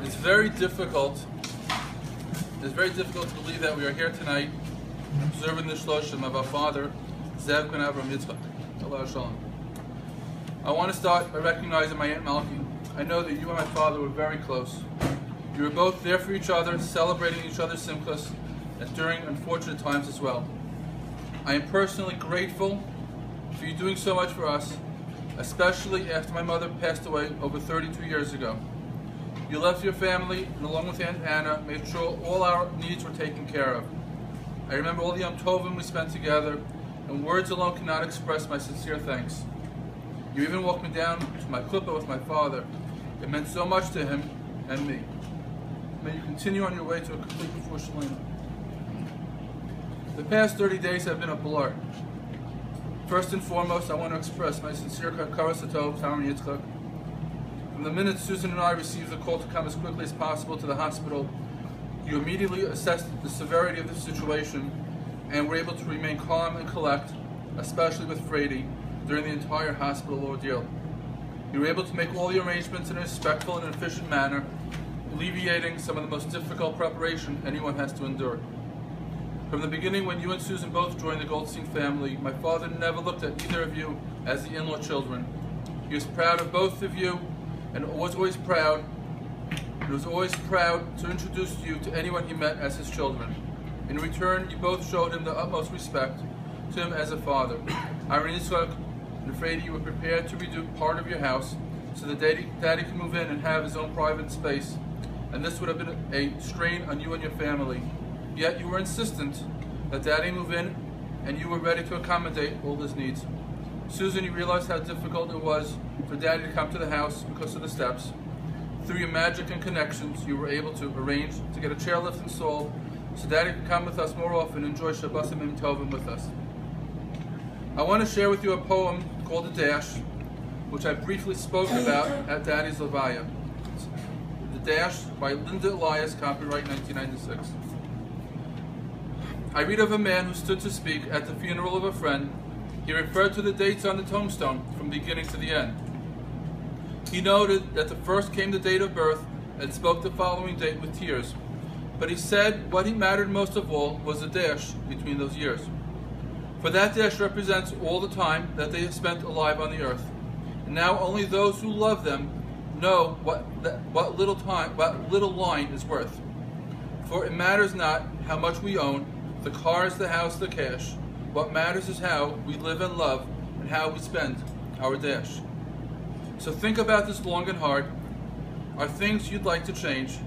It's very difficult to believe that we are here tonight observing the Shloshim of our father, Zev ben Avram Yitzchak. Allah Shalom. I want to start by recognizing my Aunt Malki. I know that you and my father were very close. You were both there for each other, celebrating each other's simchas, and during unfortunate times as well. I am personally grateful for you doing so much for us, especially after my mother passed away over 32 years ago. You left your family, and along with Aunt Anna, made sure all our needs were taken care of. I remember all the Yom Tovim we spent together, and words alone cannot express my sincere thanks. You even walked me down to my klippah with my father. It meant so much to him and me. May you continue on your way to a complete before Shalom. The past 30 days have been a blur. First and foremost, I want to express my sincere hakaras hatov to Aaron Yitzchak. From the minute Susan and I received the call to come as quickly as possible to the hospital, you immediately assessed the severity of the situation and were able to remain calm and collect, especially with Frady, during the entire hospital ordeal. You were able to make all the arrangements in a respectful and efficient manner, alleviating some of the most difficult preparation anyone has to endure. From the beginning, when you and Susan both joined the Goldstein family, my father never looked at either of you as the in-law children. He was proud of both of you and was always proud to introduce you to anyone he met as his children. In return, you both showed him the utmost respect to him as a father. Aaron Yitzchak and Frady, you were prepared to redo part of your house so that Daddy could move in and have his own private space, and this would have been a strain on you and your family. Yet you were insistent that Daddy move in, and you were ready to accommodate all his needs. Susan, you realized how difficult it was for Daddy to come to the house because of the steps. Through your magic and connections, you were able to arrange to get a chairlift installed so Daddy could come with us more often and enjoy Shabbosim Yom Tovim with us. I want to share with you a poem called The Dash, which I briefly spoke about at Daddy's Levaya. The Dash by Linda Elias, copyright 1996. I read of a man who stood to speak at the funeral of a friend. He referred to the dates on the tombstone from beginning to the end. He noted that the first came the date of birth and spoke the following date with tears. But he said what he mattered most of all was the dash between those years. For that dash represents all the time that they have spent alive on the earth. And now only those who love them know what little line is worth. For it matters not how much we own, the cars, the house, the cash. What matters is how we live and love and how we spend our dash. So think about this long and hard. Are things you'd like to change?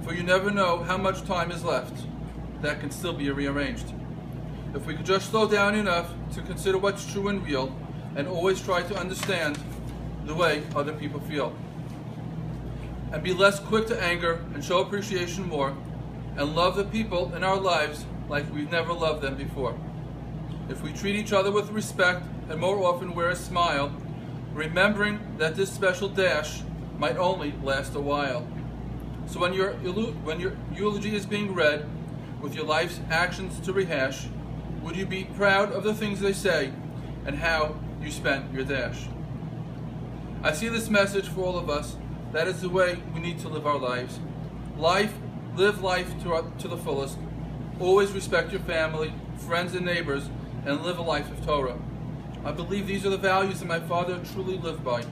For you never know how much time is left that can still be rearranged. If we could just slow down enough to consider what's true and real and always try to understand the way other people feel. And be less quick to anger and show appreciation more and love the people in our lives like we've never loved them before. If we treat each other with respect and more often wear a smile, remembering that this special dash might only last a while. So when your eulogy is being read, with your life's actions to rehash, would you be proud of the things they say and how you spent your dash? I see this message for all of us. That is the way we need to live our lives. Live life to the fullest. Always respect your family, friends, and neighbors, and live a life of Torah. I believe these are the values that my father truly lived by.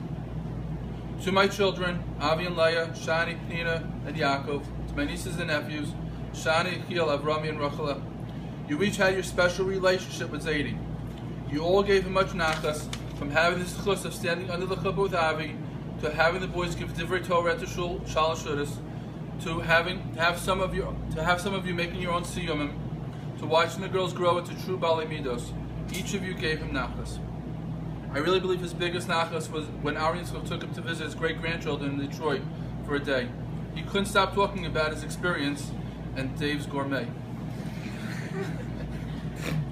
To my children, Avi and Leah, Shani, Pnina, and Yaakov, to my nieces and nephews, Shani, Achiel, Avrami, and Rachela, you each had your special relationship with Zadie. You all gave him much nachas, from having the zechus of standing under the chuppah with Avi, to having the boys give divrei Torah at the shul, Shalosh Shudas, to have some of you making your own siyumim, to watching the girls grow into true Bali Midos. Each of you gave him nachas. I really believe his biggest nachas was when Aaron Yitzchak took him to visit his great-grandchildren in Detroit for a day. He couldn't stop talking about his experience and Dave's gourmet.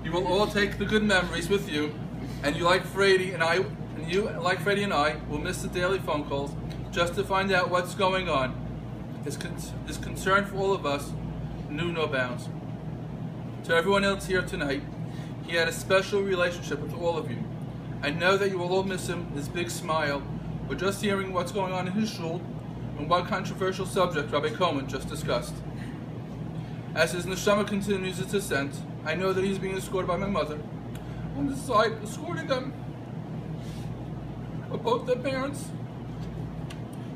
You will all take the good memories with you, and you, like Frady and I, will miss the daily phone calls just to find out what's going on. His concern for all of us knew no bounds. To everyone else here tonight, he had a special relationship with all of you. I know that you will all miss him, his big smile, but just hearing what's going on in his shul on what controversial subject Rabbi Coleman just discussed. As his neshama continues its ascent, I know that he's being escorted by my mother on the side, escorting them, both their parents,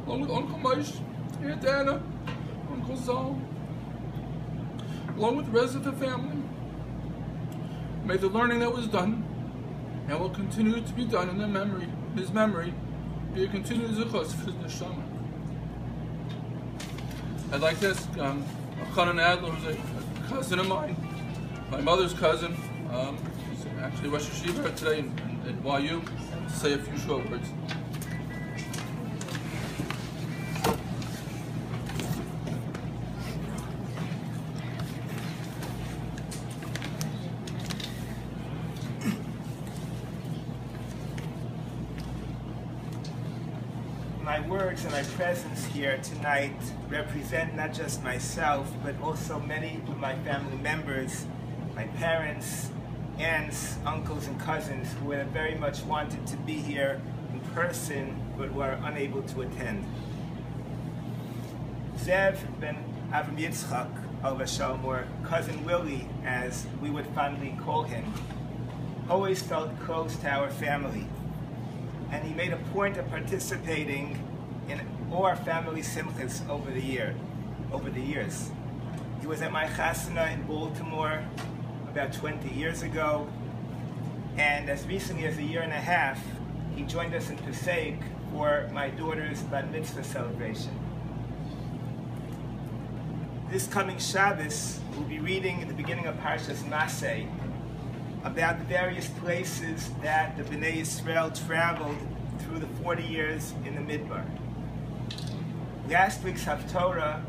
along with Uncle Maish, Aunt Anna, Uncle Zal, along with the rest of the family. May the learning that was done and will continue to be done in their memory, his memory, be a continued zichus for his neshama. I'd like to ask Chanan Adler, who's a cousin of mine, my mother's cousin, she's actually Rosh Hashiva today in YU, to say a few short words. My words and my presence here tonight represent not just myself, but also many of my family members, my parents, aunts, uncles, and cousins who had very much wanted to be here in person, but were unable to attend. Zev ben Avram Yitzchak, Alva Shalmor, Cousin Willie, as we would fondly call him, always felt close to our family. And he made a point of participating in all our family simchas over the years. He was at my chasana in Baltimore about 20 years ago, and as recently as a year and a half, he joined us in Passaic for my daughter's bat mitzvah celebration. This coming Shabbos, we'll be reading at the beginning of Parshas Maseh about the various places that the Bnei Yisrael traveled through the 40 years in the Midbar. Last week's Haftorah,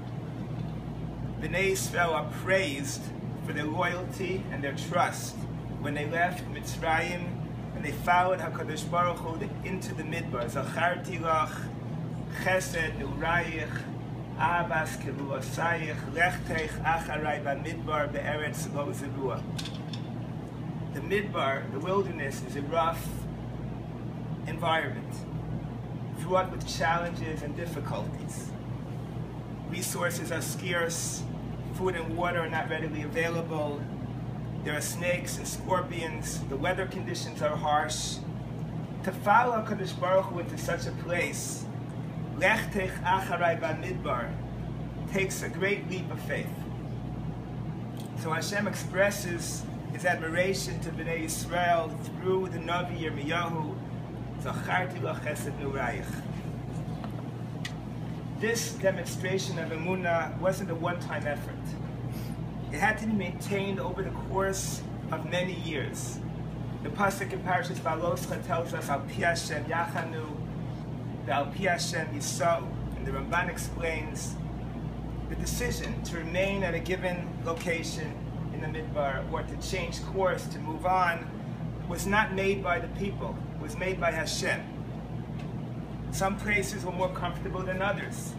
Bnei Yisrael are praised for their loyalty and their trust when they left Mitzrayim and they followed HaKadosh Baruch Hu into the Midbar. Zacharti lach, chesed urayich, avas kevuasayich, lechtech acharai b'midbar be'eretz lo zevua. The Midbar, the wilderness, is a rough environment, fraught with challenges and difficulties. Resources are scarce, food and water are not readily available, there are snakes and scorpions, the weather conditions are harsh. To follow HaKadosh Baruch Hu into such a place, Lechtech Acharai B'Midbar, takes a great leap of faith. So Hashem expresses his admiration to Bnei Yisrael through the Navi Yirmiyahu, Zacharti lo chesed nurayich. This demonstration of emunah wasn't a one-time effort. It had to be maintained over the course of many years. The pasuk in Parashas Baloscha tells us, Al pi Hashem yachanu, Al pi Hashem yisau, and the Ramban explains the decision to remain at a given location in the Midbar or to change course, to move on, was not made by the people, it was made by Hashem. Some places were more comfortable than others.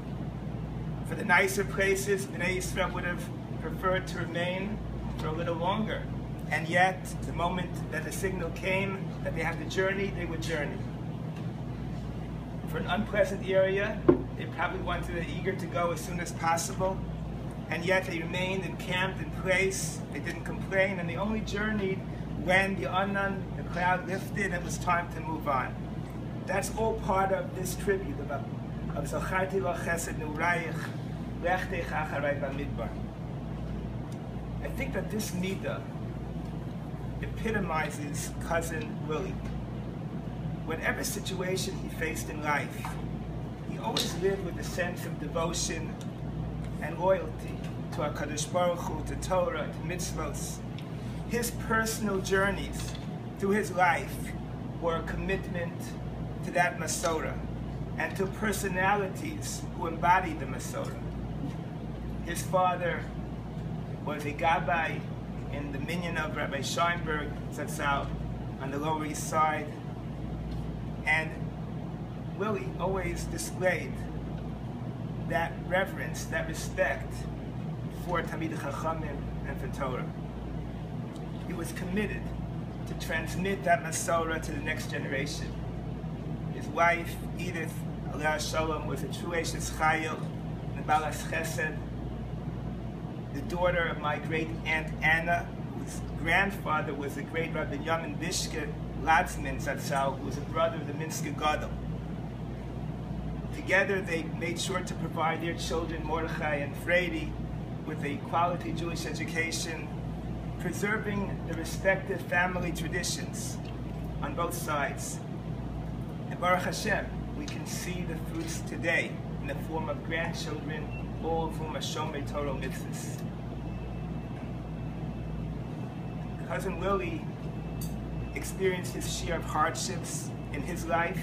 For the nicer places, Bnei Yisrael would have preferred to remain for a little longer. And yet, the moment that the signal came that they have to journey, they would journey. For an unpleasant area, they probably wanted and eager to go as soon as possible. And yet they remained encamped in place, they didn't complain, and they only journeyed when the Anan, the cloud lifted, and it was time to move on. That's all part of this tribute of Zacharti lo chesed nurayich, lechtech acharai b'midbar. I think that this midah epitomizes Cousin Willie. Whatever situation he faced in life, he always lived with a sense of devotion and loyalty to HaKadosh Baruch Hu, to Torah, to mitzvos. His personal journeys through his life were a commitment to that Masorah and to personalities who embodied the Masorah. His father was a gabbai in the minyan of Rabbi Scheinberg, Zatzal, on the Lower East Side, and Willie always displayed that reverence, that respect for Talmidei Chachamim and for Torah. He was committed to transmit that Masorah to the next generation. His wife, Edith, Alei Shalom, was a true Eshes Chayil, and Balas Chesed, the daughter of my great aunt Anna, whose grandfather was the great Rabbi Yamin Bishke Latzman Zatzal, who was a brother of the Minsker Gadol. Together they made sure to provide their children, Mordechai and Fredi, with a quality Jewish education, preserving the respective family traditions on both sides. And Baruch Hashem, we can see the fruits today in the form of grandchildren, all of whom are Shomrei Torah mitzvahs. Cousin Willie experienced his share of hardships in his life,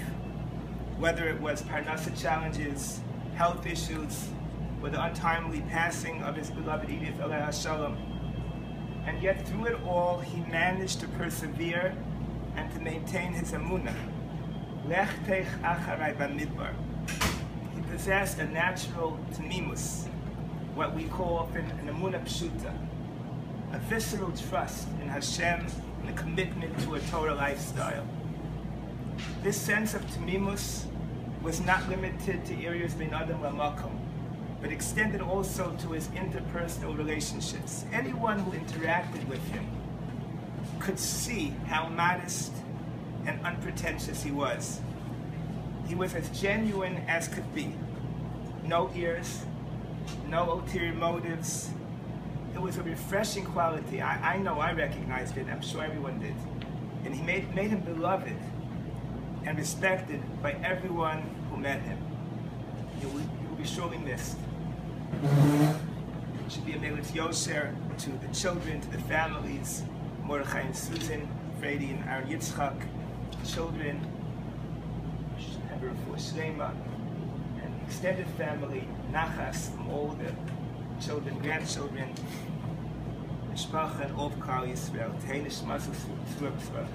whether it was parnasa challenges, health issues, or the untimely passing of his beloved Edith Alei Shalom. And yet through it all, he managed to persevere and to maintain his emunah. Lech teich acharai b'midbar. He possessed a natural tamimus, what we call often an emunah pshuta, a visceral trust in Hashem and a commitment to a Torah lifestyle. This sense of tamimus was not limited to areas bein adam lamakom, but extended also to his interpersonal relationships. Anyone who interacted with him could see how modest and unpretentious he was. He was as genuine as could be. No ears, no ulterior motives. It was a refreshing quality. I know I recognized it. I'm sure everyone did. And he made him beloved and respected by everyone who met him. He will be surely missed. It should be a Melit Yosher to the children, to the families, Mordechai and Susan, Fredi and Aaron Yitzchak, children, have a refuah shlema, and extended family, nachas from all the children, grandchildren, Mishpacha and all of Klal Yisrael. Tehei nishmas u'tzvah.